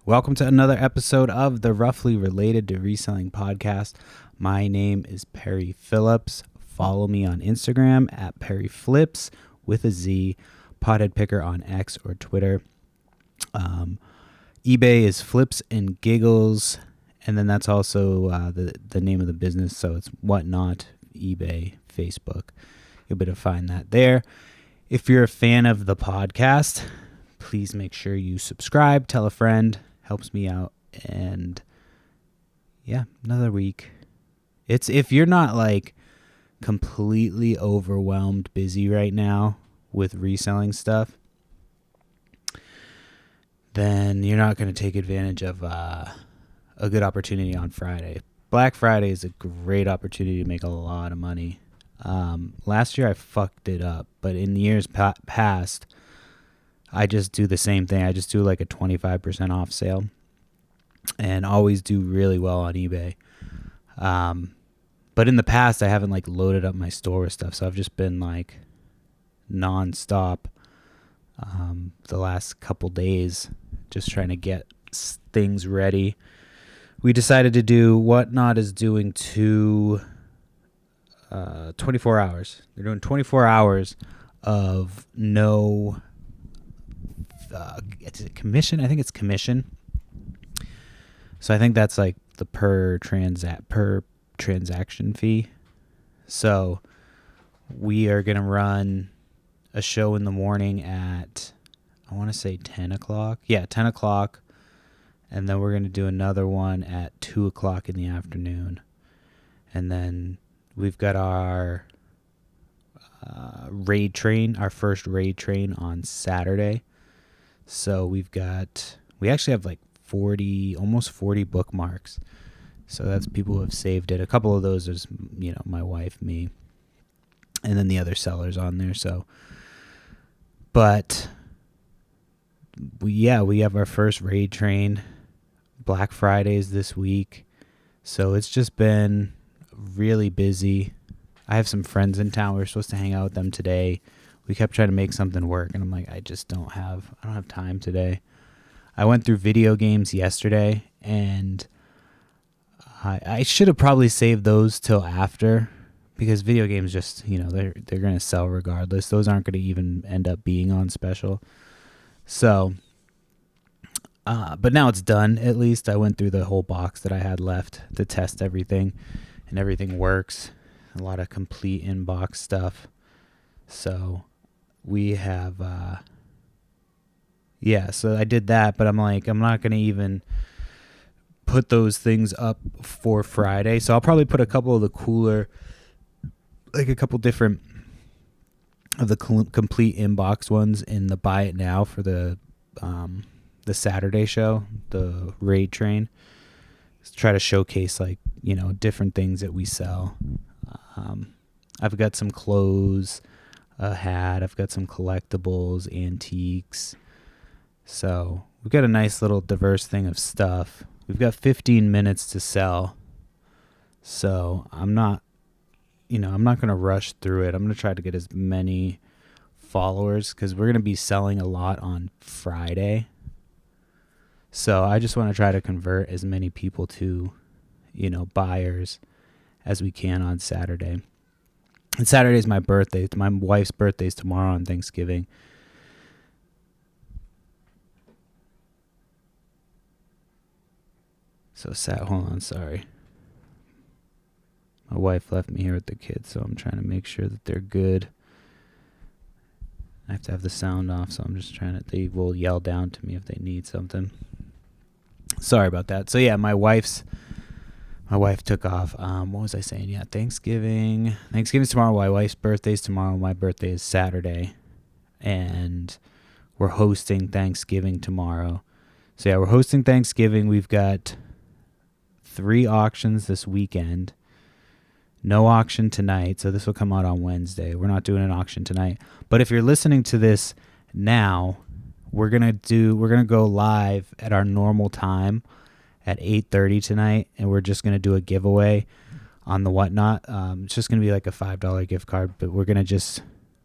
Welcome to another episode of the Roughly Related to Reselling podcast. My name is Perry Phillips. Follow me on Instagram at Perry Flips with a Z, Pothead Picker on X or Twitter. eBay is Flips and Giggles, and then that's also the name of the business, so it's Whatnot, eBay, Facebook. You'll be able to find that there. If you're a fan of the podcast, please make sure you subscribe, tell a friend. Helps me out. And yeah, another week. It's if you're not like completely overwhelmed busy right now with reselling stuff, then you're not going to take advantage of a good opportunity on Friday. Black Friday is a great opportunity to make a lot of money. Last year I fucked it up, but in years past, I just do the same thing. I just do like a 25% off sale and always do really well on eBay. But in the past, I haven't like loaded up my store with stuff. So I've just been like nonstop the last couple days, just trying to get things ready. We decided to do Whatnot is doing 24 hours. They're doing 24 hours of no... it's a commission. I think it's commission. So I think that's like the per transaction fee. So we are going to run a show in the morning at, I want to say 10 o'clock. Yeah, 10 o'clock. And then we're going to do another one at 2 o'clock in the afternoon. And then we've got our raid train, our first raid train on Saturday. So we actually have like almost 40 bookmarks. So that's people who have saved it. A couple of those is, my wife, me, and then the other sellers on there. So, but we have our first raid train. Black Fridays this week. So it's just been really busy. I have some friends in town. We were supposed to hang out with them today. We kept trying to make something work, and I'm like, I don't have time today. I went through video games yesterday, and I should have probably saved those till after, because video games just, they're going to sell regardless. Those aren't going to even end up being on special. So, but now it's done, at least. I went through the whole box that I had left to test everything, and everything works. A lot of complete inbox stuff. So we have, so I did that, but I'm like, I'm not going to even put those things up for Friday. So I'll probably put a couple of the cooler, like a couple different of the complete inbox ones in the buy it now for the Saturday show, the raid train. Just try to showcase like, different things that we sell. I've got some clothes, a hat. I've got some collectibles, antiques. So we've got a nice little diverse thing of stuff. We've got 15 minutes to sell. So I'm not going to rush through it. I'm going to try to get as many followers because we're going to be selling a lot on Friday. So I just want to try to convert as many people to, buyers as we can on Saturday. And Saturday's my birthday. My wife's birthday's tomorrow on Thanksgiving. So hold on, sorry. My wife left me here with the kids, so I'm trying to make sure that they're good. I have to have the sound off, so I'm just they will yell down to me if they need something. Sorry about that. So yeah, my wife took off. What was I saying? Yeah, Thanksgiving's tomorrow. My wife's birthday's tomorrow. My birthday is Saturday. And we're hosting Thanksgiving tomorrow. So yeah, we're hosting Thanksgiving. We've got 3 auctions this weekend. No auction tonight, so this will come out on Wednesday. We're not doing an auction tonight. But if you're listening to this now, we're gonna go live at our normal time at 8:30 tonight, and we're just gonna do a giveaway on the Whatnot. It's just gonna be like a $5 gift card, but we're gonna just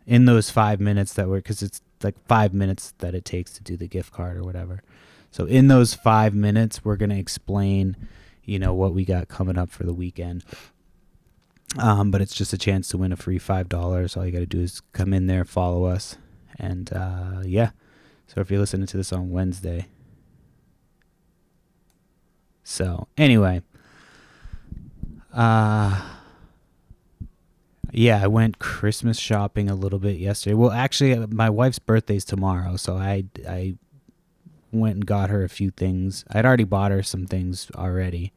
in those 5 minutes because it's like 5 minutes that it takes to do the gift card or whatever. So in those 5 minutes, we're going to explain, what we got coming up for the weekend. But it's just a chance to win a free $5. All you got to do is come in there, follow us. And, yeah. So if you're listening to this on Wednesday. So anyway, yeah, I went Christmas shopping a little bit yesterday. Well, actually, my wife's birthday's tomorrow, so I went and got her a few things. I'd already bought her some things already,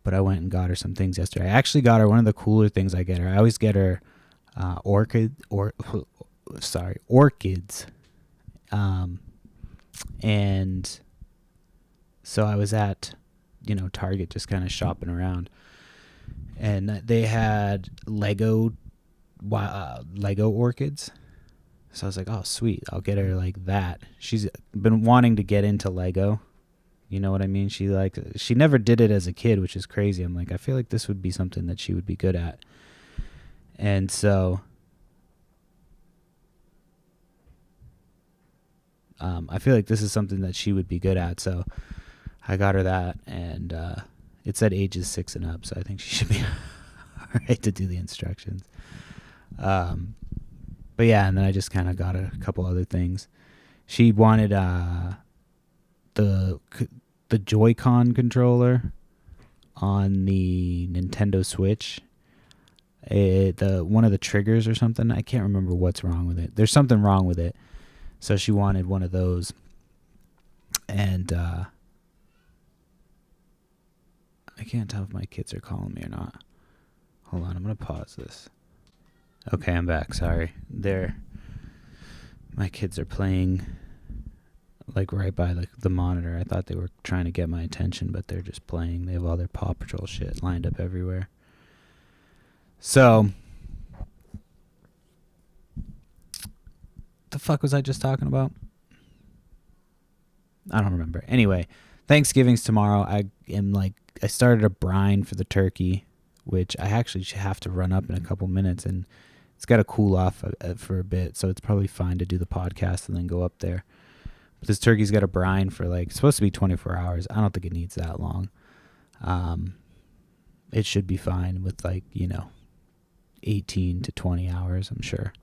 but I went and got her some things yesterday. I actually got her one of the cooler things I get her. I always get her orchids. And so I was at, Target just kind of shopping around. And they had Lego orchids. So I was like, oh, sweet. I'll get her like that. She's been wanting to get into Lego. You know what I mean? She never did it as a kid, which is crazy. I'm like, I feel like this would be something that she would be good at. And so I feel like this is something that she would be good at. So I got her that, and it said ages 6 and up, so I think she should be all right to do the instructions. But yeah, and then I just kind of got a couple other things. She wanted the Joy-Con controller on the Nintendo Switch. One of the triggers or something. I can't remember what's wrong with it. There's something wrong with it. So she wanted one of those. And I can't tell if my kids are calling me or not. Hold on, I'm going to pause this. Okay, I'm back. Sorry. My kids are playing like right by the monitor. I thought they were trying to get my attention, but they're just playing. They have all their Paw Patrol shit lined up everywhere. So, the fuck was I just talking about? I don't remember. Anyway, Thanksgiving's tomorrow. I started a brine for the turkey, which I actually should have to run up in a couple minutes, and it's got to cool off for a bit, so it's probably fine to do the podcast and then go up there. But this turkey's got a brine for it's supposed to be 24 hours. I don't think it needs that long. It should be fine with 18 to 20 hours, I'm sure.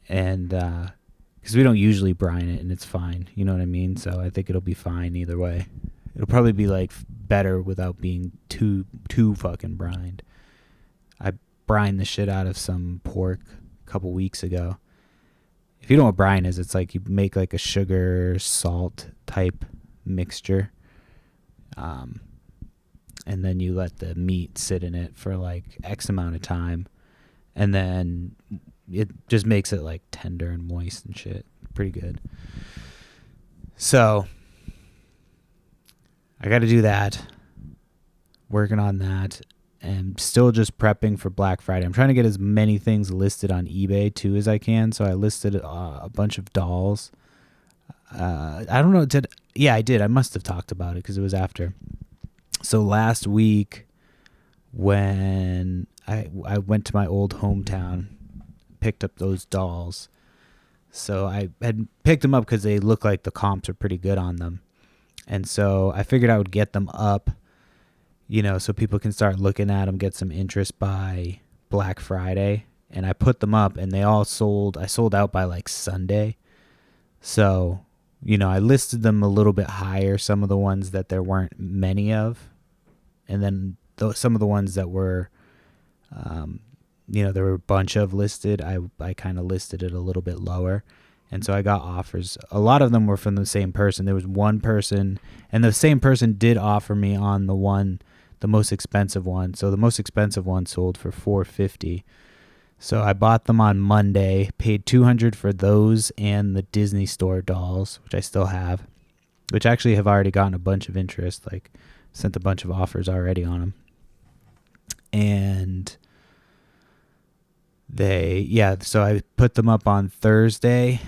And because we don't usually brine it, and it's fine, you know what I mean? So I think it'll be fine either way. It'll probably be better without being too fucking brined. I brined the shit out of some pork a couple weeks ago. If you know what brine is, it's you make a sugar salt type mixture, and then you let the meat sit in it for X amount of time, and then it just makes it tender and moist and shit. Pretty good. So I got to do that. Working on that. And still just prepping for Black Friday. I'm trying to get as many things listed on eBay too as I can. So I listed a bunch of dolls. I don't know. I did. I must have talked about it because it was after. So last week when I went to my old hometown, picked up those dolls. So I had picked them up because they look like the comps are pretty good on them. And so I figured I would get them up, so people can start looking at them, get some interest by Black Friday. And I put them up, and they all sold. I sold out by Sunday. So, I listed them a little bit higher, some of the ones that there weren't many of. And then some of the ones that were, there were a bunch of listed. I kind of listed it a little bit lower. And so I got offers. A lot of them were from the same person. There was one person, and the same person did offer me on the most expensive one. So the most expensive one sold for $450. So I bought them on Monday, paid $200 for those and the Disney Store dolls, which I still have, which actually have already gotten a bunch of interest. Sent a bunch of offers already on them. And so I put them up on Thursday,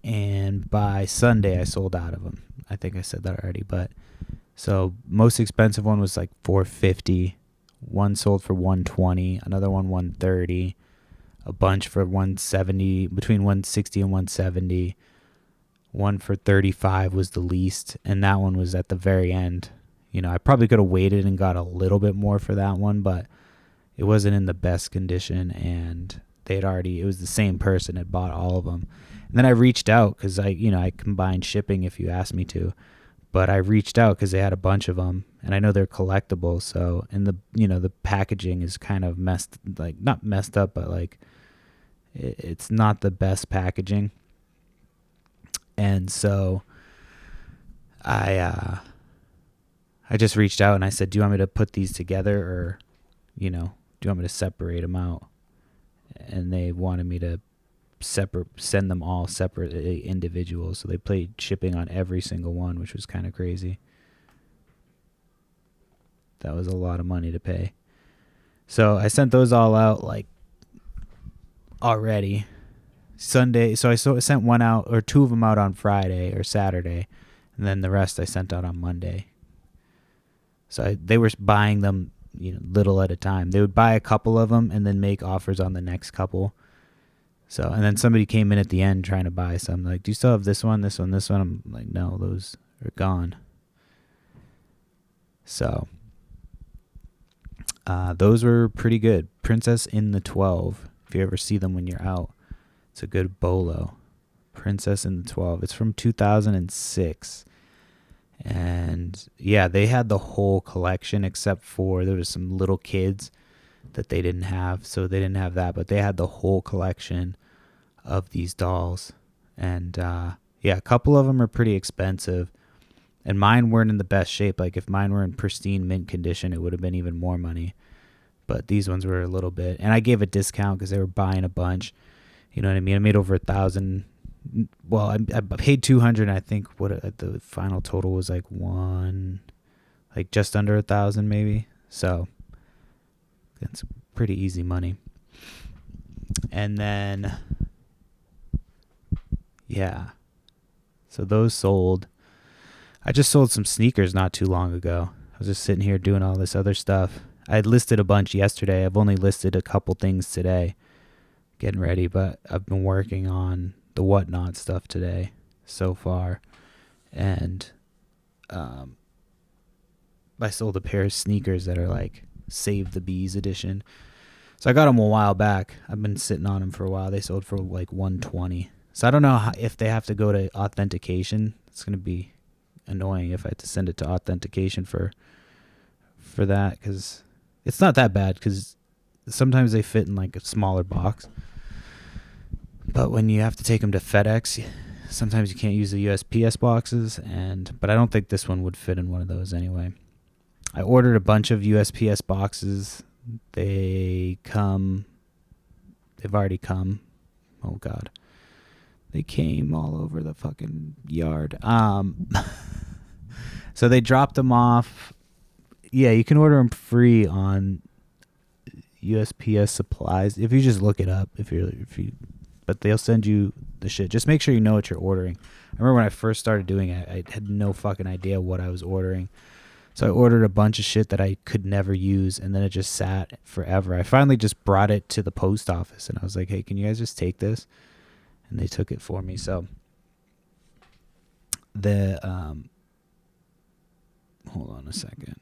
and by Sunday I sold out of them. I think I said that already, but so most expensive one was $450. One sold for $120, another one $130, a bunch for $170, between $160 and $170. One for 35 was the least, and that one was at the very end. I probably could have waited and got a little bit more for that one, but it wasn't in the best condition, and it was the same person had bought all of them. And then I reached out because I combined shipping if you asked me to, but I reached out because they had a bunch of them, and I know they're collectible. So, and the packaging is kind of not messed up, but like it's not the best packaging. And so I just reached out and I said, do you want me to put these together, or, do you want me to separate them out? And they wanted me to send them all separately, individual. So they played shipping on every single one, which was kind of crazy. That was a lot of money to pay. So I sent those all out like already Sunday. So I sent one out, or two of them out on Friday or Saturday, and then the rest I sent out on Monday. So they were buying them, little at a time. They would buy a couple of them and then make offers on the next couple. So, and then somebody came in at the end trying to buy some. Like, do you still have this one, this one, this one? I'm like, no, those are gone. So, those were pretty good. Princess in the 12. If you ever see them when you're out, it's a good bolo. Princess in the 12. It's from 2006. And yeah, they had the whole collection except for there was some little kids that they didn't have. So they didn't have that, but they had the whole collection of these dolls. And yeah, a couple of them are pretty expensive. And mine weren't in the best shape. Like if mine were in pristine mint condition, it would have been even more money. But these ones were a little bit. And I gave a discount because they were buying a bunch. You know what I mean? I made over 1,000. Well, I paid 200. And I think the final total was like just under 1,000 maybe. So it's pretty easy money. And then, yeah. So those sold. I just sold some sneakers not too long ago. I was just sitting here doing all this other stuff. I had listed a bunch yesterday. I've only listed a couple things today, getting ready, but I've been working on the whatnot stuff today so far. And I sold a pair of sneakers that are like Save the Bees edition. So I got them a while back. I've been sitting on them for a while. They sold for like $120. So I don't know if they have to go to authentication. It's going to be annoying if I had to send it to authentication for that, because it's not that bad, because sometimes they fit in like a smaller box. But when you have to take them to FedEx, sometimes you can't use the USPS boxes, but I don't think this one would fit in one of those anyway. I ordered a bunch of USPS boxes. They've already come. Oh God. They came all over the fucking yard. So they dropped them off. Yeah, you can order them free on USPS supplies if you just look it up. But they'll send you the shit. Just make sure you know what you're ordering. I remember when I first started doing it, I had no fucking idea what I was ordering. So I ordered a bunch of shit that I could never use, and then it just sat forever. I finally just brought it to the post office, and I was like, hey, can you guys just take this? And they took it for me. So hold on a second.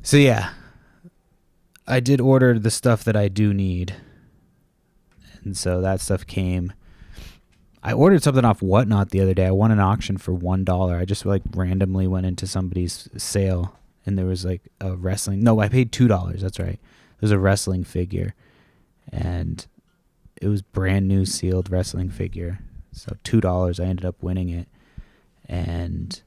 So yeah, I did order the stuff that I do need, and so that stuff came. I ordered something off Whatnot the other day. I won an auction for $1. I just like randomly went into somebody's sale, and there was like a wrestling. No, I paid $2. That's right. There's a wrestling figure, and it was brand new sealed wrestling figure. So $2. I ended up winning it, and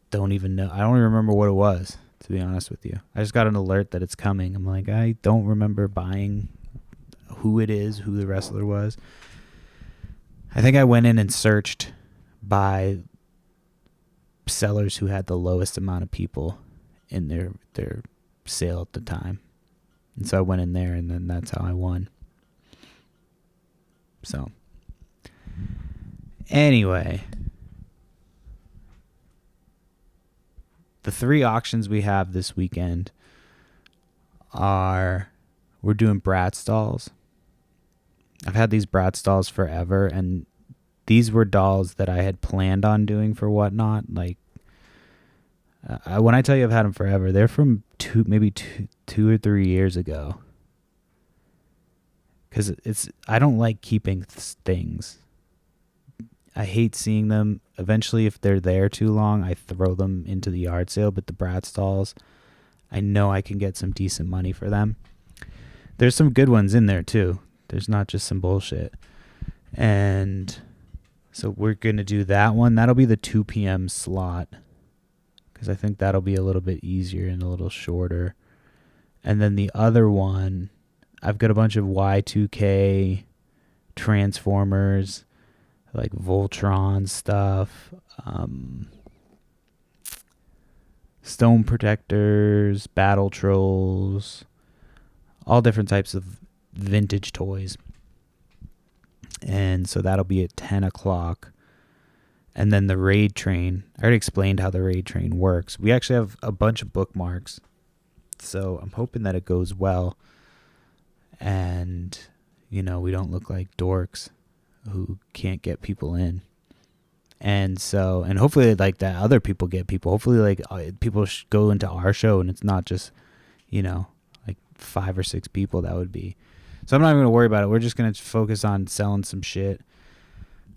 don't even know. I don't even remember what it was, to be honest with you. I just got an alert that it's coming. I'm like, I don't remember buying who it is, who the wrestler was. I think I went in and searched by sellers who had the lowest amount of people in their sale at the time. And so I went in there, and then that's how I won. So anyway, the 3 auctions we have this weekend we're doing Bratz dolls. I've had these Bratz dolls forever, and these were dolls that I had planned on doing for Whatnot. Like, when I tell you I've had them forever, they're from maybe two or 3 years ago. Because I don't like keeping things. I hate seeing them. Eventually, if they're there too long, I throw them into the yard sale. But the Bratz dolls, I know I can get some decent money for them. There's some good ones in there too. There's not just some bullshit. And so we're going to do that one. That'll be the 2 p.m. slot, because I think that'll be a little bit easier and a little shorter. And then the other one, I've got a bunch of Y2K Transformers, like Voltron stuff, Stone Protectors, Battle Trolls, all different types of vintage toys. And so that'll be at 10 o'clock. And then the raid train, I already explained how the raid train works. We actually have a bunch of bookmarks, so I'm hoping that it goes well. And, we don't look like dorks who can't get people in. And so, and hopefully like that other people get people. Hopefully like people go into our show and it's not just, like 5 or 6 people. That would be. So I'm not even going to worry about it. We're just going to focus on selling some shit.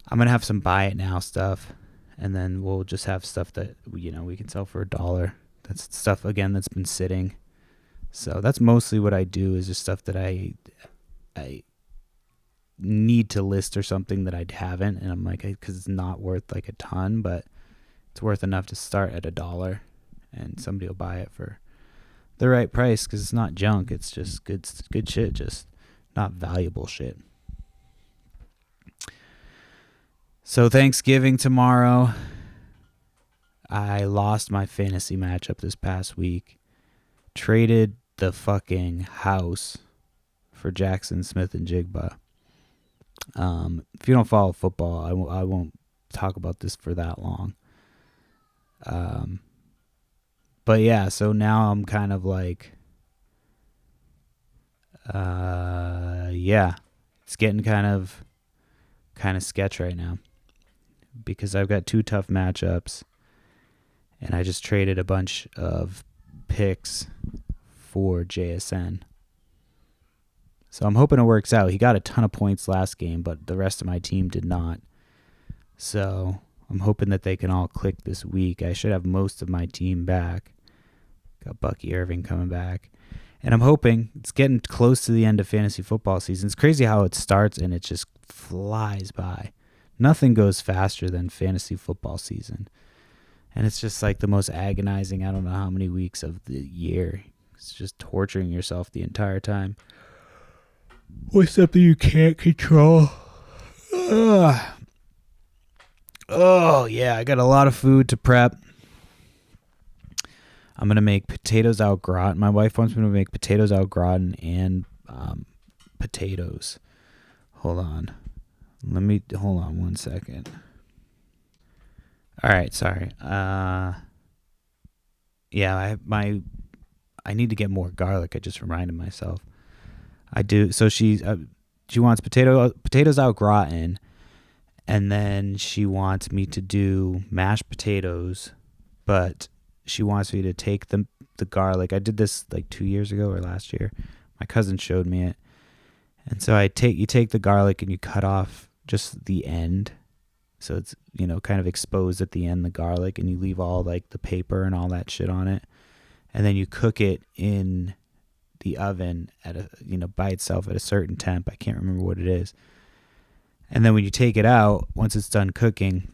I'm going to have some buy it now stuff. And then we'll just have stuff that, we can sell for $1. That's stuff, again, that's been sitting. So that's mostly what I do, is just stuff that I need to list or something that I haven't. And I'm like, because it's not worth like a ton, but it's worth enough to start at $1. And somebody will buy it for the right price, because it's not junk. It's just good shit, just not valuable shit. So Thanksgiving tomorrow. I lost my fantasy matchup this past week. Traded the fucking house for Jackson Smith and Jigba. If you don't follow football, I won't talk about this for that long. But yeah, so now I'm kind of like, it's getting kind of sketch right now, because I've got 2 tough matchups, and I just traded a bunch of picks for JSN. So I'm hoping it works out. He got a ton of points last game, but the rest of my team did not. So I'm hoping that they can all click this week. I should have most of my team back. Got Bucky Irving coming back. And I'm hoping, it's getting close to the end of fantasy football season. It's crazy how it starts and it just flies by. Nothing goes faster than fantasy football season. And it's just like the most agonizing, I don't know how many weeks of the year. It's just torturing yourself the entire time. What's something you can't control? Oh, yeah, I got a lot of food to prep. I'm going to make potatoes au gratin. My wife wants me to make potatoes au gratin and potatoes. Hold on 1 second. All right, sorry. Yeah, I need to get more garlic. I just reminded myself. I do. So she wants potatoes au gratin, and then she wants me to do mashed potatoes, but she wants me to take the garlic. I did this like 2 years ago or last year. My cousin showed me it. And so you take the garlic and you cut off just the end. So it's, kind of exposed at the end, the garlic, and you leave all like the paper and all that shit on it. And then you cook it in the oven at by itself at a certain temp. I can't remember what it is. And then when you take it out, once it's done cooking,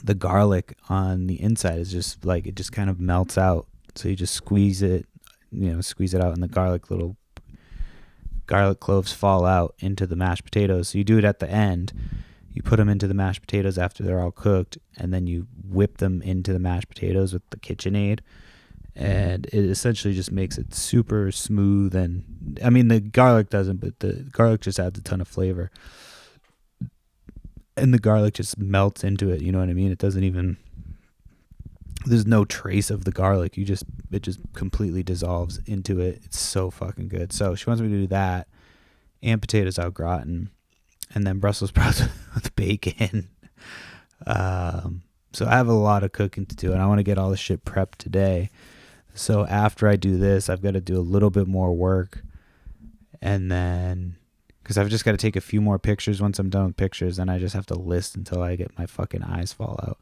the garlic on the inside is just like, it just kind of melts out. So you just squeeze it out, and the garlic cloves fall out into the mashed potatoes. So you do it at the end. You put them into the mashed potatoes after they're all cooked, and then you whip them into the mashed potatoes with the KitchenAid. And it essentially just makes it super smooth. And I mean, the garlic doesn't, but the garlic just adds a ton of flavor. And the garlic just melts into it. You know what I mean? It doesn't even, there's no trace of the garlic. It just completely dissolves into it. It's so fucking good. So she wants me to do that. potatoes au gratin, and then Brussels sprouts with bacon. So I have a lot of cooking to do, and I want to get all the shit prepped today. So after I do this, I've got to do a little bit more work, and then because I've just got to take a few more pictures. Once I'm done with pictures, then I just have to list until I get my fucking eyes fall out.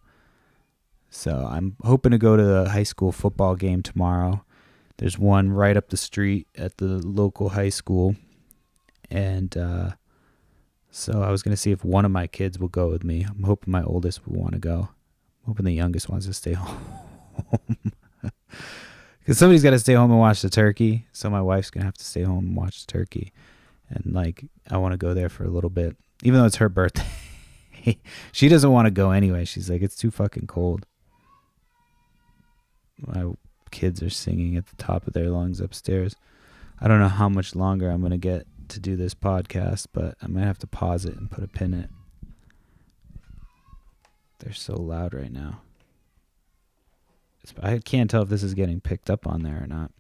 So I'm hoping to go to the high school football game tomorrow. There's one right up the street at the local high school. And so I was going to see if one of my kids will go with me. I'm hoping my oldest will want to go. I'm hoping the youngest wants to stay home. Because somebody's got to stay home and watch the turkey. So my wife's going to have to stay home and watch the turkey. And like, I want to go there for a little bit. Even though it's her birthday. She doesn't want to go anyway. She's like, it's too fucking cold. My kids are singing at the top of their lungs upstairs. I don't know how much longer I'm going to get to do this podcast, but I might have to pause it and put a pin in it. They're so loud right now. I can't tell if this is getting picked up on there or not.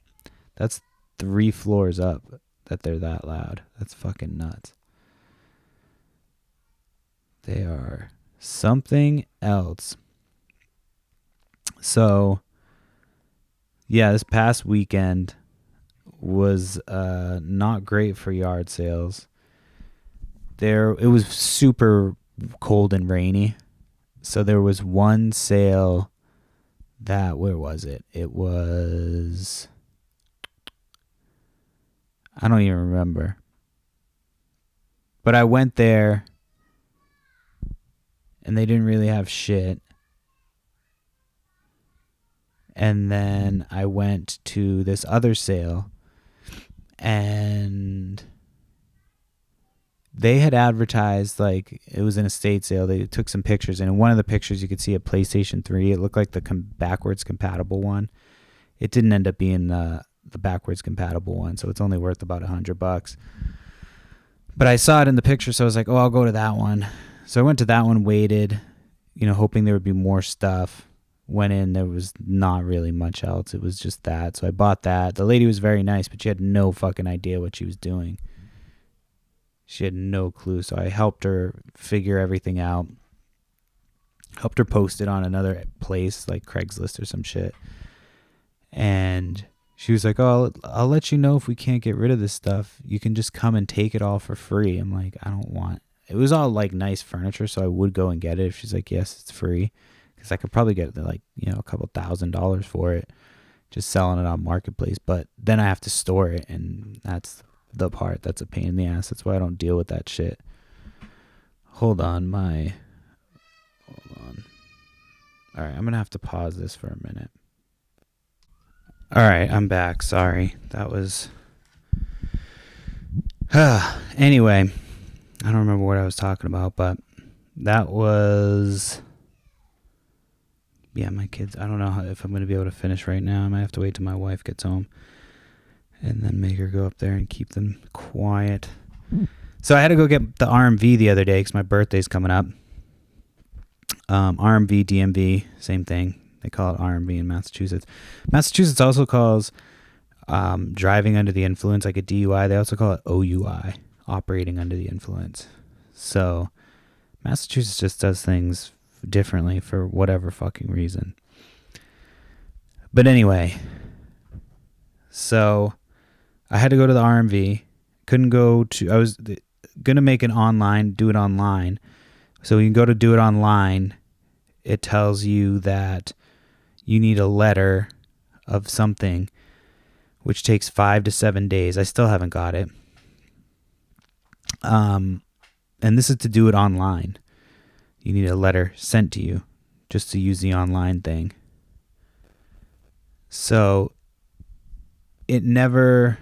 That's 3 floors up that they're that loud. That's fucking nuts. They are something else. So yeah, this past weekend was not great for yard sales. It was super cold and rainy. So there was one sale that, where was it? It was, I don't even remember. But I went there and they didn't really have shit. And then I went to this other sale, and they had advertised, like, it was an estate sale. They took some pictures, and in one of the pictures you could see a PlayStation 3. It looked like the backwards compatible one. It didn't end up being the backwards compatible one, so it's only worth about $100. But I saw it in the picture, so I was like, oh, I'll go to that one. So I went to that one, waited, hoping there would be more stuff. Went in, there was not really much else. It was just that. So I bought that. The lady was very nice, but she had no fucking idea what she was doing. She had no clue. So I helped her figure everything out. Helped her post it on another place like Craigslist or some shit. And she was like, oh, I'll let you know if we can't get rid of this stuff. You can just come and take it all for free. I'm like, I don't want. It was all like nice furniture, so I would go and get it if she's like, yes, it's free. Because I could probably get like, a couple $1,000 for it, just selling it on Marketplace. But then I have to store it, and that's the part that's a pain in the ass. That's why I don't deal with that shit. Hold on. All right, I'm going to have to pause this for a minute. All right, I'm back. Sorry. That was... Anyway, I don't remember what I was talking about, but that was... Yeah, my kids, I don't know if I'm going to be able to finish right now. I might have to wait till my wife gets home and then make her go up there and keep them quiet. So I had to go get the RMV the other day because my birthday's coming up. RMV, DMV, same thing. They call it RMV in Massachusetts. Massachusetts also calls driving under the influence like a DUI. They also call it OUI, operating under the influence. So Massachusetts just does things differently for whatever fucking reason. But anyway, so I had to go to the RMV. I was going to make do it online. So you can go to do it online. It tells you that you need a letter of something, which takes 5 to 7 days. I still haven't got it. And this is to do it online. You need a letter sent to you just to use the online thing. So the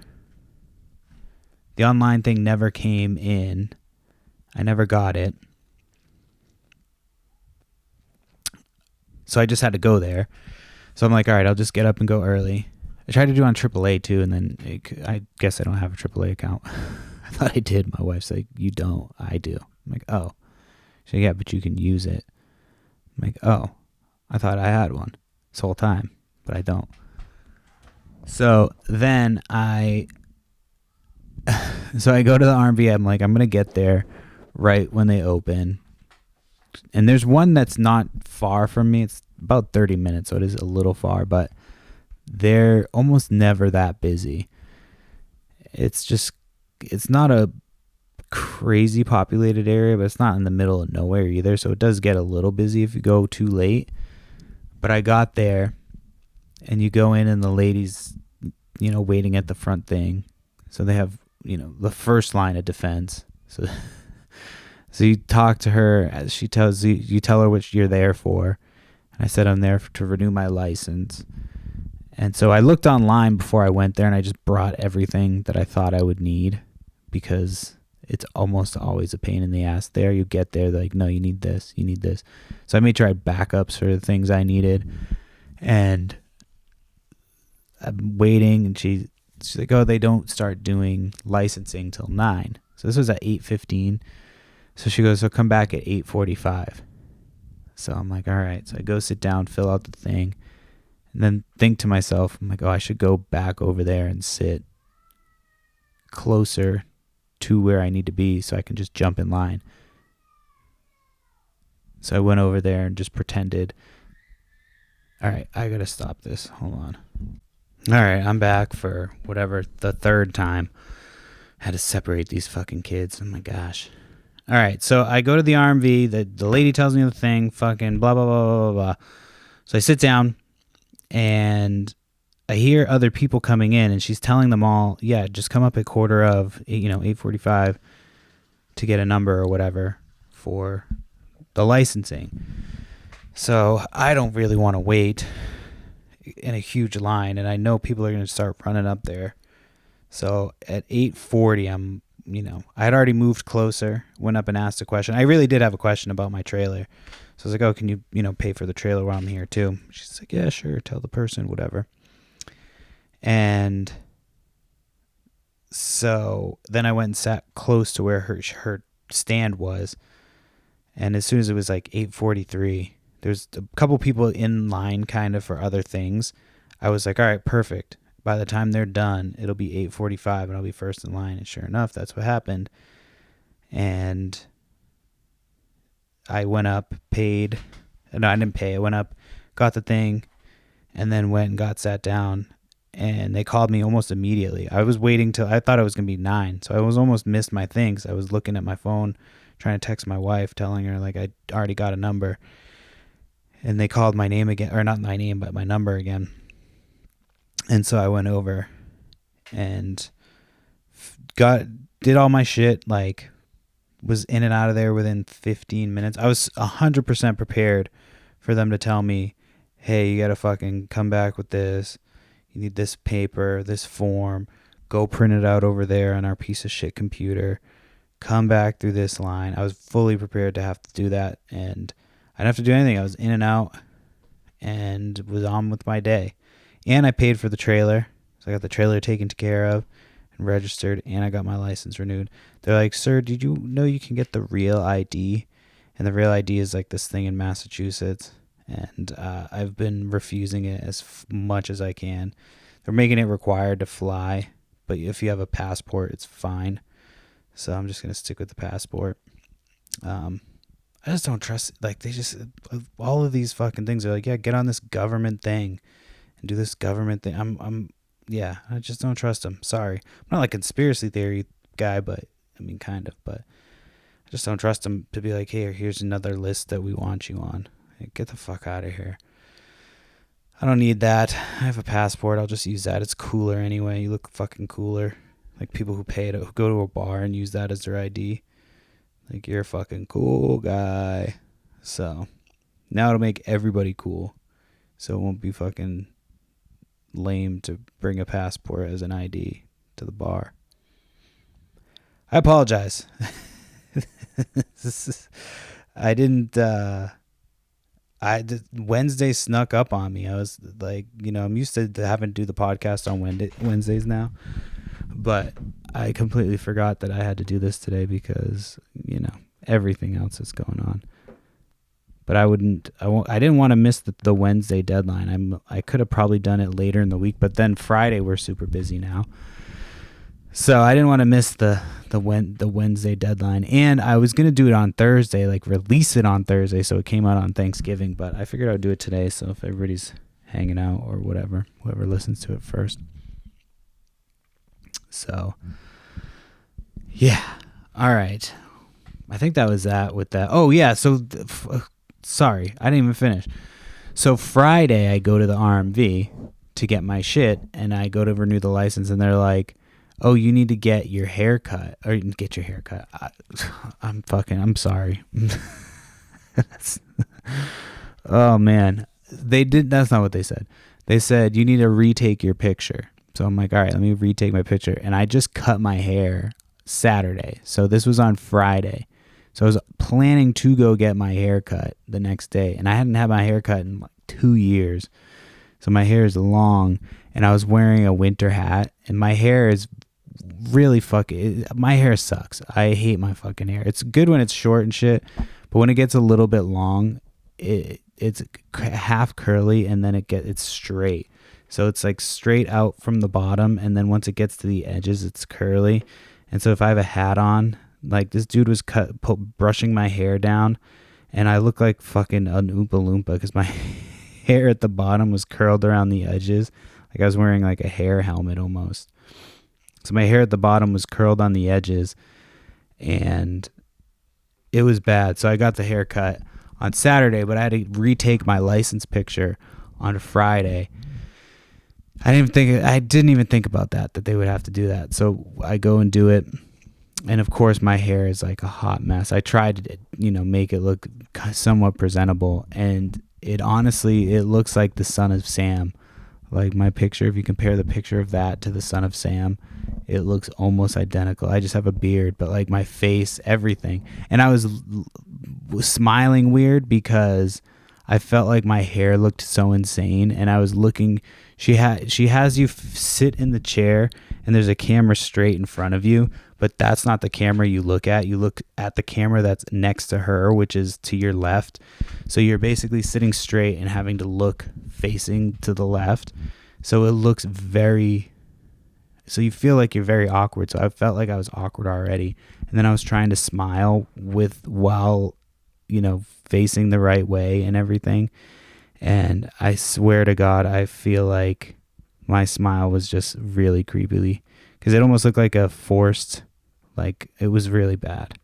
online thing never came in. I never got it. So I just had to go there. So I'm like, all right, I'll just get up and go early. I tried to do it on AAA too, and then I guess I don't have a AAA account. I thought I did. My wife's like, you don't. I do. I'm like, oh. She's like, yeah, but you can use it. I'm like, oh, I thought I had one this whole time, but I don't. So then I So I go to the RMV. I'm like, I'm going to get there right when they open. And there's one that's not far from me. It's about 30 minutes, so it is a little far, but they're almost never that busy. It's not a crazy populated area, but it's not in the middle of nowhere either. So it does get a little busy if you go too late. But I got there, and you go in, and the ladies, waiting at the front thing. So they have, the first line of defense. So you talk to her, as she tells you tell her what you're there for. And I said I'm there to renew my license. And so I looked online before I went there, and I just brought everything that I thought I would need, because it's almost always a pain in the ass there. You get there, they're like, no, you need this, you need this. So I made sure I had backups for the things I needed. And I'm waiting, and she's like, oh, they don't start doing licensing till 9. So this was at 8:15. So she goes, so come back at 8:45. So I'm like, all right. So I go sit down, fill out the thing, and then think to myself, I'm like, oh, I should go back over there and sit closer to where I need to be so I can just jump in line. So I went over there and just pretended. All right, I got to stop this. Hold on. All right, I'm back for whatever, the third time. I had to separate these fucking kids. Oh my gosh. All right, so I go to the RMV. The lady tells me the thing, fucking blah, blah, blah, blah, blah. So I sit down, and I hear other people coming in, and she's telling them all, yeah, just come up at 8:45 to get a number or whatever for the licensing. So I don't really want to wait in a huge line, and I know people are going to start running up there. So at 8:40, I had already moved closer, went up and asked a question. I really did have a question about my trailer. So I was like, oh, can you, pay for the trailer while I'm here too? She's like, yeah, sure. Tell the person, whatever. And so then I went and sat close to where her stand was. And as soon as it was like 8:43, there's a couple people in line kind of for other things. I was like, all right, perfect. By the time they're done, it'll be 8:45 and I'll be first in line. And sure enough, that's what happened. And I went up, paid. No, I didn't pay. I went up, got the thing, and then went and got sat down. And they called me almost immediately. I was waiting till, I thought it was going to be 9. So I was almost missed my things. I was looking at my phone, trying to text my wife, telling her like I already got a number. And they called my name again, or not my name, but my number again. And so I went over and did all my shit, like was in and out of there within 15 minutes. I was 100% prepared for them to tell me, hey, you got to fucking come back with this. You need this paper, this form. Go print it out over there on our piece of shit computer. Come back through this line. I was fully prepared to have to do that. And I didn't have to do anything. I was in and out and was on with my day. And I paid for the trailer. So I got the trailer taken care of and registered, and I got my license renewed. They're like, sir, did you know you can get the real ID? And the real ID is like this thing in Massachusetts. And I've been refusing it as much as I can. They're making it required to fly, but if you have a passport, it's fine. So I'm just going to stick with the passport. I just don't trust, like, they just, all of these fucking things are like, yeah, get on this government thing and do this government thing. Yeah, I just don't trust them. Sorry. I'm not like a conspiracy theory guy, but, I mean, kind of, but I just don't trust them to be like, hey, here's another list that we want you on. Like, get the fuck out of here. I don't need that. I have a passport. I'll just use that. It's cooler anyway. You look fucking cooler. Like people who who go to a bar and use that as their ID. Like, you're a fucking cool guy. So now it'll make everybody cool. So it won't be fucking lame to bring a passport as an ID to the bar. I apologize. Wednesday snuck up on me. I was like, I'm used to having to do the podcast on Wednesdays now. But I completely forgot that I had to do this today because, everything else is going on. But I didn't want to miss the Wednesday deadline. I could have probably done it later in the week, but then Friday we're super busy now. So I didn't want to miss the Wednesday deadline, and I was gonna do it on Thursday, like release it on Thursday, so it came out on Thanksgiving. But I figured I'd do it today, so if everybody's hanging out or whatever, whoever listens to it first. So yeah, all right. I think that was that with that. Oh yeah, so sorry, I didn't even finish. So Friday I go to the RMV to get my shit, and I go to renew the license, and they're like, oh, you need to get your hair cut, or get your hair cut. I'm sorry. Oh man, that's not what they said. They said you need to retake your picture. So I'm like, all right, let me retake my picture. And I just cut my hair Saturday. So this was on Friday. So I was planning to go get my hair cut the next day, and I hadn't had my hair cut in like 2 years. So my hair is long, and I was wearing a winter hat, and my hair is really my hair sucks. I hate my fucking hair. It's good when it's short and shit, but when it gets a little bit long, it's half curly, and then it's straight. So it's like straight out from the bottom, and then once it gets to the edges, it's curly. And so if I have a hat on, like this dude was brushing my hair down, and I look like fucking an Oompa Loompa because my hair at the bottom was curled around the edges. Like I was wearing like a hair helmet almost. So my hair at the bottom was curled on the edges, and it was bad. So I got the haircut on Saturday, but I had to retake my license picture on Friday. I didn't even think about that they would have to do that. So I go and do it. And of course my hair is like a hot mess. I tried to, make it look somewhat presentable, and it looks like the Son of Sam. Like my picture, if you compare the picture of that to the Son of Sam, it looks almost identical. I just have a beard, but like my face, everything. And I was smiling weird because I felt like my hair looked so insane, and I was looking. She has you sit in the chair, and there's a camera straight in front of you, but that's not the camera you look at. You look at the camera that's next to her, which is to your left. So you're basically sitting straight and having to look facing to the left. So it looks so you feel like you're very awkward. So I felt like I was awkward already. And then I was trying to smile while facing the right way and everything. And I swear to God, I feel like my smile was just really creepily, because it almost looked like a forced, like it was really bad.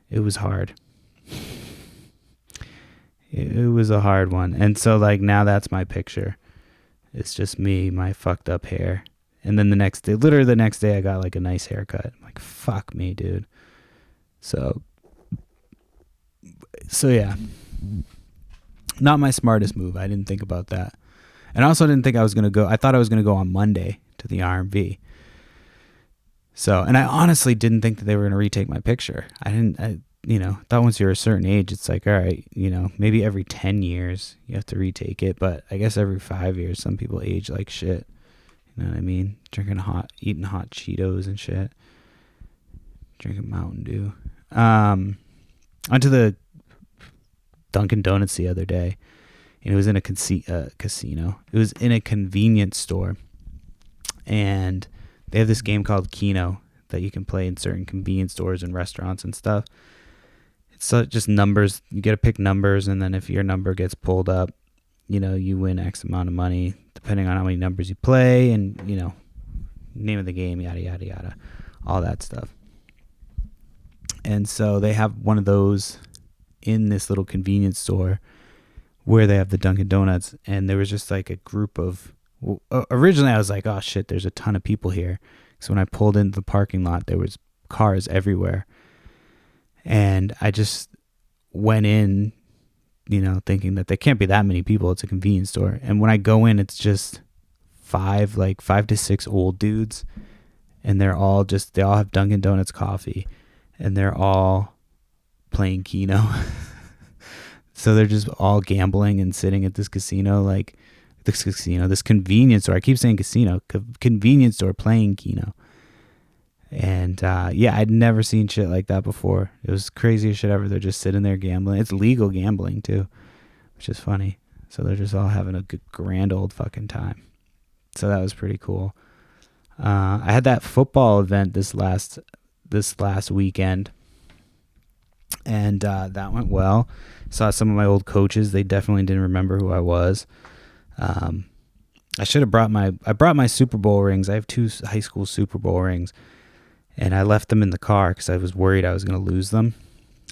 It was hard. It was a hard one. And so like now that's my picture. It's just me, my fucked up hair. And then the next day I got like a nice haircut. I'm like, fuck me, dude. So yeah. Not my smartest move. I didn't think about that. And I also didn't think I was going to go. I thought I was going to go on Monday to the RMV. So, and I honestly didn't think that they were going to retake my picture. I thought once you're a certain age, it's like, all right, maybe every 10 years you have to retake it. But I guess every 5 years, some people age like shit. You know what I mean? Eating hot Cheetos and shit. Drinking Mountain Dew. Onto the Dunkin' Donuts the other day, and it was in a casino. It was in a convenience store, and they have this game called Keno that you can play in certain convenience stores and restaurants and stuff. It's just numbers. You get to pick numbers, and then if your number gets pulled up, you win X amount of money depending on how many numbers you play, and name of the game, yada yada yada, all that stuff. And so they have one of those in this little convenience store where they have the Dunkin' Donuts, and there was just like a group of, originally I was like, oh shit, there's a ton of people here. So when I pulled into the parking lot, there was cars everywhere, and I just went in, thinking that there can't be that many people. It's a convenience store. And when I go in, it's just 5 to 6 old dudes, and they all have Dunkin' Donuts coffee, and they're all playing Keno. So they're just all gambling and sitting at this this convenience store. I keep saying casino, convenience store, playing Keno. And I'd never seen shit like that before. It was craziest shit ever. They're just sitting there gambling. It's legal gambling too, which is funny. So they're just all having a good, grand old fucking time. So that was pretty cool. I had that football event this last weekend, and that went well. Saw some of my old coaches. They definitely didn't remember who I was. I should have brought my Super Bowl rings. I have 2 high school Super Bowl rings, and I left them in the car because I was worried I was going to lose them.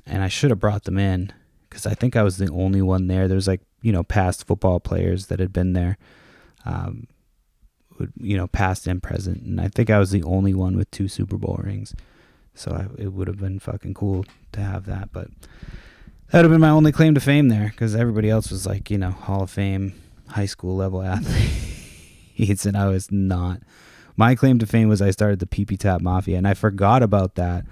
And I should have brought them in because I think I was the only one there. There's past football players that had been there, past and present. And I think I was the only one with 2 Super Bowl rings. So it would have been fucking cool to have that. But that would have been my only claim to fame there because everybody else was Hall of Fame, high school level athletes, and I was not. My claim to fame was I started the peepee tap mafia, and I forgot about that.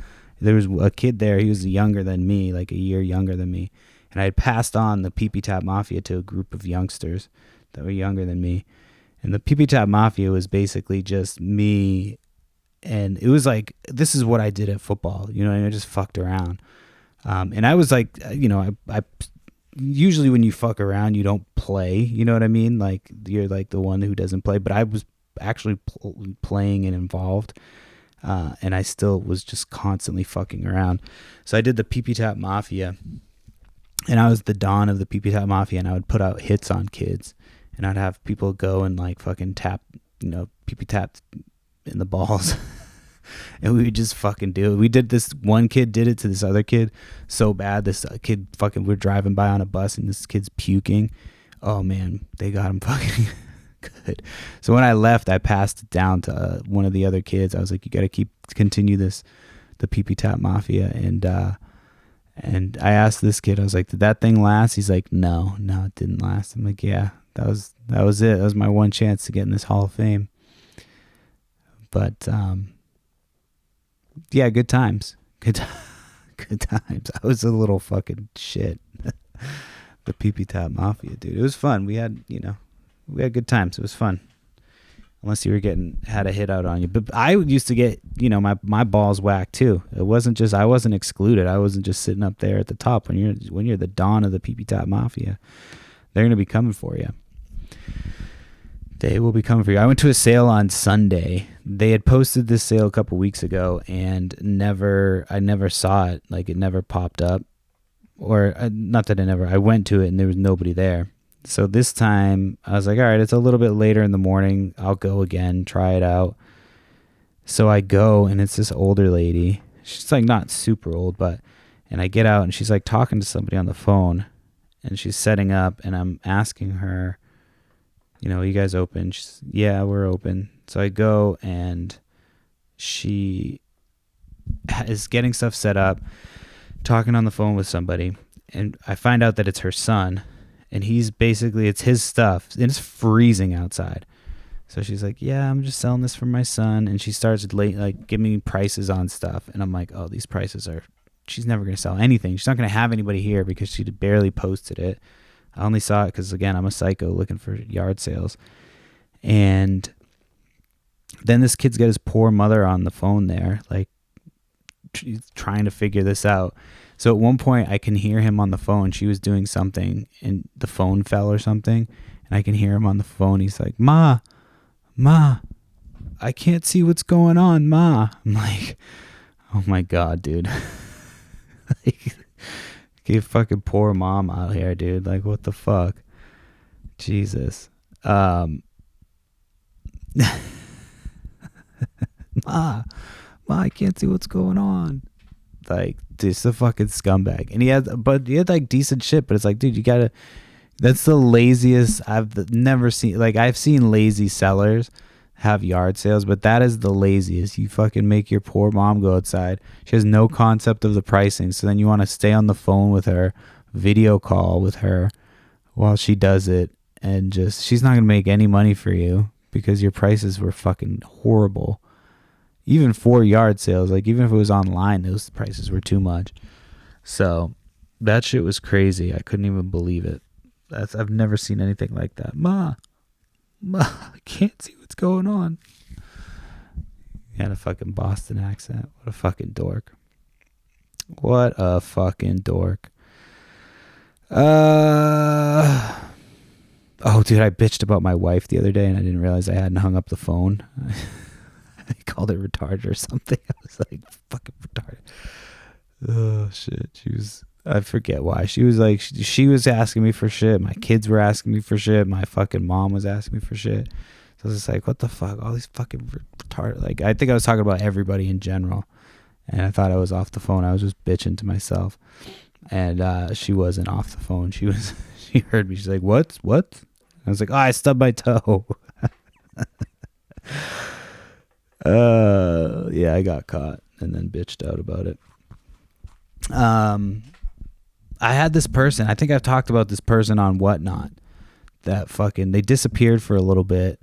There was a kid there. He was younger than me, like a year younger than me. And I had passed on the peepee tap mafia to a group of youngsters that were younger than me. And the peepee tap mafia was basically just me. And it was like, this is what I did at football. I just fucked around. And I was like, I usually when you fuck around, you don't play. You know what I mean? Like, you're like the one who doesn't play. But I was actually playing and involved. And I still was just constantly fucking around. So I did the peepee tap mafia, and I was the don of the peepee tap mafia, and I would put out hits on kids, and I'd have people go and fucking tap, peepee tap in the balls. And we would just fucking do it. We did this, one kid did it to this other kid so bad. This kid we're driving by on a bus, and this kid's puking. Oh man, they got him fucking good. So when I left, I passed it down to one of the other kids. I was like, you got to continue the peepee tap mafia. And I asked this kid, I was like, did that thing last? He's like, no, it didn't last. I'm like, yeah, that was it. That was my one chance to get in this Hall of Fame. But, yeah, good times. Good times. I was a little fucking shit. The peepee tap mafia, dude. It was fun. We had good times. It was fun. Unless you had a hit out on you. But I used to get, my balls whacked too. It wasn't just, I wasn't excluded. I wasn't just sitting up there at the top. When you're the don of the peepee tap mafia, they're going to be coming for you. They will be coming for you. I went to a sale on Sunday. They had posted this sale a couple weeks ago, and I never saw it. Like, it never popped up. Or, not that I went to it and there was nobody there. So this time I was like, all right, it's a little bit later in the morning. I'll go again, try it out. So I go, and it's this older lady. She's not super old, and I get out, and she's talking to somebody on the phone, and she's setting up, and I'm asking her, you guys open? She's, yeah, we're open. So I go, and she is getting stuff set up, talking on the phone with somebody, and I find out that it's her son. And it's his stuff, and it's freezing outside. So she's like, yeah, I'm just selling this for my son. And she starts giving me prices on stuff. And I'm like, oh, these prices she's never going to sell anything. She's not going to have anybody here because she barely posted it. I only saw it because, again, I'm a psycho looking for yard sales. And then this kid's got his poor mother on the phone there, trying to figure this out. So at one point I can hear him on the phone. She was doing something and the phone fell or something. And I can hear him on the phone. He's like, Ma, I can't see what's going on, Ma. I'm like, oh my God, dude. Get fucking poor mom out here, dude. Like, what the fuck? Jesus. Ma, I can't see what's going on. Just a fucking scumbag. And he had decent shit, but it's like, dude, that's the laziest I've never seen. I've seen lazy sellers have yard sales, but that is the laziest. You fucking make your poor mom go outside. She has no concept of the pricing. So then you want to stay on the phone with her, video call with her while she does it. And she's not going to make any money for you because your prices were fucking horrible. Even for yard sales, even if it was online, those prices were too much. So that shit was crazy. I couldn't even believe it. I've never seen anything like that. Ma, I can't see what's going on. He had a fucking Boston accent. What a fucking dork. What a fucking dork. Oh, dude, I bitched about my wife the other day, and I didn't realize I hadn't hung up the phone. He called it retarded or something. I was like, fucking retarded. Oh shit. I forget why. She was like, she was asking me for shit. My kids were asking me for shit. My fucking mom was asking me for shit. So I was just like, what the fuck? All these fucking retarded. Like, I think I was talking about everybody in general. And I thought I was off the phone. I was just bitching to myself. And she wasn't off the phone. She heard me. She's like, what? I was like, I stubbed my toe. Yeah, I got caught and then bitched out about it. I had this person, I think I've talked about this person on Whatnot, that fucking, they disappeared for a little bit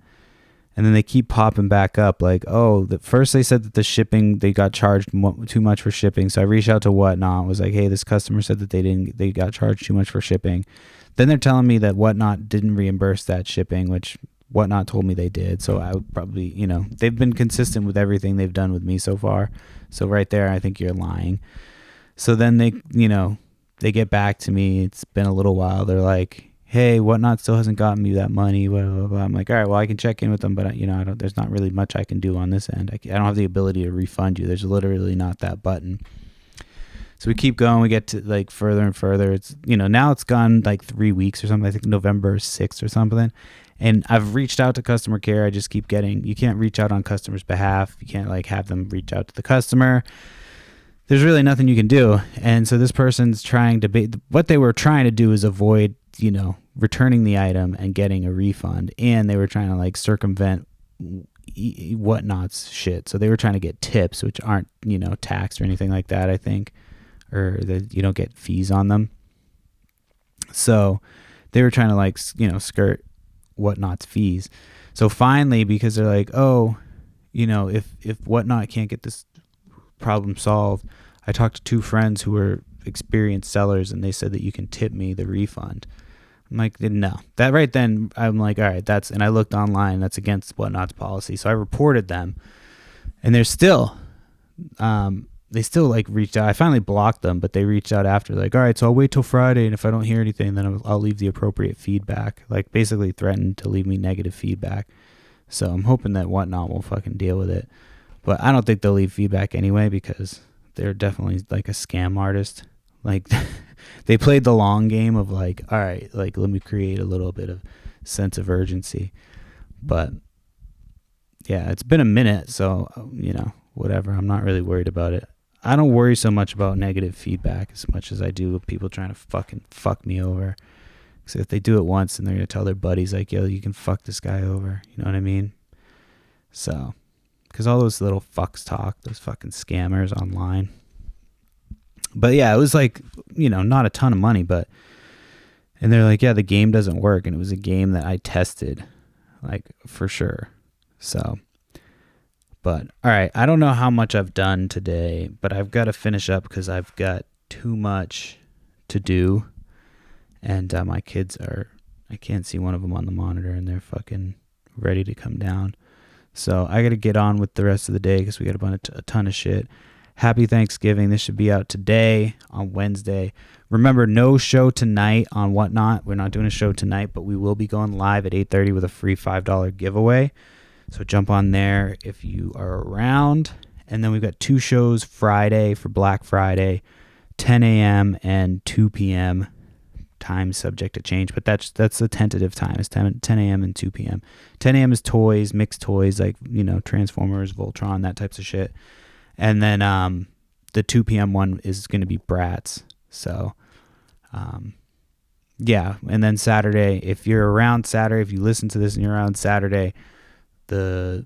and then they keep popping back up. Like, first they said that the shipping, they got charged too much for shipping. So I reached out to Whatnot, was like, hey, this customer said that they got charged too much for shipping. Then they're telling me that Whatnot didn't reimburse that shipping, which Whatnot told me they did. So I would probably, they've been consistent with everything they've done with me so far. So right there, I think you're lying. So then they get back to me. It's been a little while. They're like, hey, Whatnot still hasn't gotten me that money. Blah, blah, blah. I'm like, all right, well, I can check in with them, but there's not really much I can do on this end. I don't have the ability to refund you. There's literally not that button. So we keep going. We get to like further and further. It's, now it's gone like 3 weeks or something. I think November 6th or something. And I've reached out to customer care. I just keep getting, you can't reach out on customer's behalf. You can't like have them reach out to the customer. There's really nothing you can do. And so this person's trying to, what they were trying to do is avoid, returning the item and getting a refund. And they were trying to like circumvent Whatnot's shit. So they were trying to get tips, which aren't, taxed or anything like that, I think, or that you don't get fees on them. So they were trying to like, skirt Whatnot's fees. So finally, because they're like, if Whatnot can't get this problem solved, I talked to 2 friends who were experienced sellers and they said that you can tip me the refund. I'm like, no. That right then, I'm like, all right, and I looked online, that's against Whatnot's policy. So I reported them and they're still, they still like reached out. I finally blocked them, but they reached out after, like, all right, so I'll wait till Friday, and if I don't hear anything, then I'll leave the appropriate feedback. Like basically threatened to leave me negative feedback. So I'm hoping that Whatnot will fucking deal with it. But I don't think they'll leave feedback anyway because they're definitely like a scam artist. Like they played the long game of like, all right, like let me create a little bit of sense of urgency. But yeah, it's been a minute, so whatever. I'm not really worried about it. I don't worry so much about negative feedback as much as I do with people trying to fucking fuck me over. Because if they do it once and they're going to tell their buddies like, yo, you can fuck this guy over. You know what I mean? So, because all those little fucks talk, those fucking scammers online. But yeah, it was like, not a ton of money, and they're like, yeah, the game doesn't work. And it was a game that I tested, like, for sure. So, but all right, I don't know how much I've done today, but I've got to finish up because I've got too much to do. And my kids I can't see one of them on the monitor and they're fucking ready to come down. So I got to get on with the rest of the day because we got a ton of shit. Happy Thanksgiving. This should be out today on Wednesday. Remember, no show tonight on Whatnot. We're not doing a show tonight, but we will be going live at 8:30 with a free $5 giveaway. So jump on there if you are around. And then we've got 2 shows Friday for Black Friday, 10 a.m. and 2 p.m. Time subject to change, but that's the tentative time. It's 10 a.m. and 2 p.m. 10 a.m. is toys, mixed toys like, Transformers, Voltron, that types of shit. And then the 2 p.m. one is going to be Bratz. So, yeah. And then Saturday, if you're around Saturday, if you listen to this and you're around Saturday, the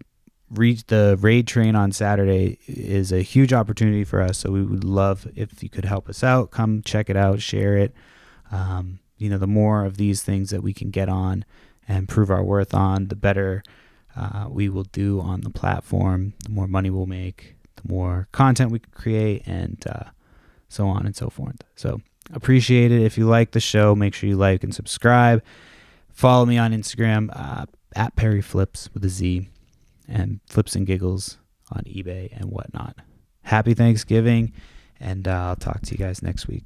raid train on Saturday is a huge opportunity for us. So we would love if you could help us out. Come check it out, share it. The more of these things that we can get on and prove our worth on, the better we will do on the platform, the more money we'll make, the more content we can create, and so on and so forth. So appreciate it. If you like the show, make sure you like and subscribe. Follow me on Instagram at Perry Flips with a Z, and Flips and Giggles on eBay and Whatnot. Happy Thanksgiving, and I'll talk to you guys next week.